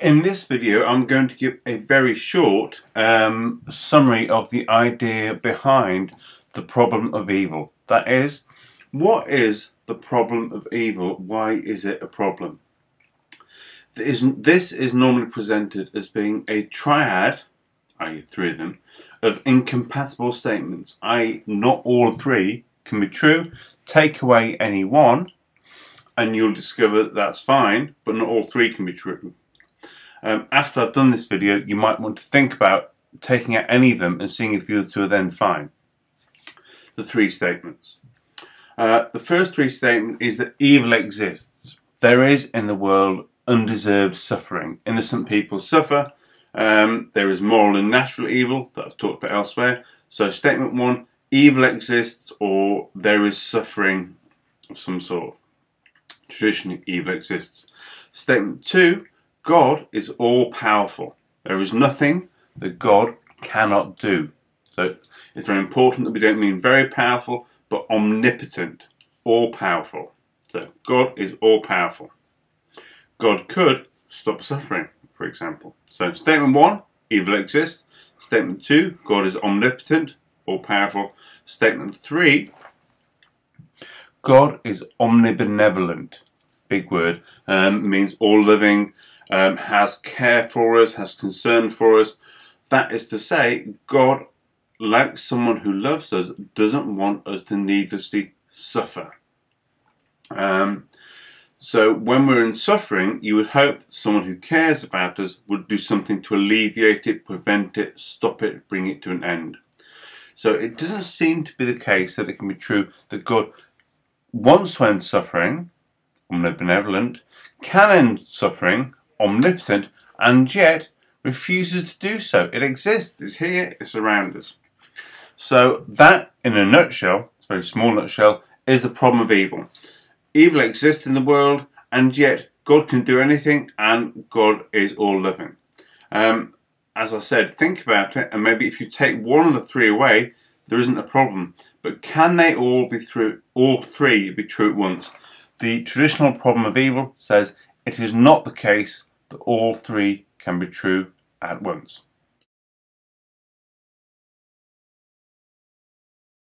In this video, I'm going to give a very short summary of the idea behind the problem of evil. That is, what is the problem of evil? Why is it a problem? This is normally presented as being a triad, i.e. three of them, of incompatible statements, i.e. not all three can be true. Take away any one and you'll discover that that's fine, but not all three can be true. After I've done this video, you might want to think about taking out any of them and seeing if the other two are then fine. The three statements. The first three statement is that evil exists. There is in the world undeserved suffering. Innocent people suffer. There is moral and natural evil that I've talked about elsewhere. So statement one, evil exists, or there is suffering of some sort. Traditionally, evil exists. Statement two, God is all-powerful. There is nothing that God cannot do. So it's very important that we don't mean very powerful, but omnipotent, all-powerful. So God is all-powerful. God could stop suffering, for example. So statement one, evil exists. Statement two, God is omnipotent, all-powerful. Statement three, God is omnibenevolent. Big word. Means all-living, has care for us, has concern for us. That is to say, God, like someone who loves us, doesn't want us to needlessly suffer. So when we're in suffering, you would hope that someone who cares about us would do something to alleviate it, prevent it, stop it, bring it to an end. So it doesn't seem to be the case that it can be true that God wants to end suffering, omnibenevolent, can end suffering, omnipotent, and yet refuses to do so. It exists, it's here, it's around us. So that, in a nutshell, it's a very small nutshell, is the problem of evil. Evil exists in the world, and yet God can do anything, and God is all-living. As I said, think about it, and maybe if you take one of the three away, there isn't a problem. But can they all three be true at once? The traditional problem of evil says it is not the case that all three can be true at once.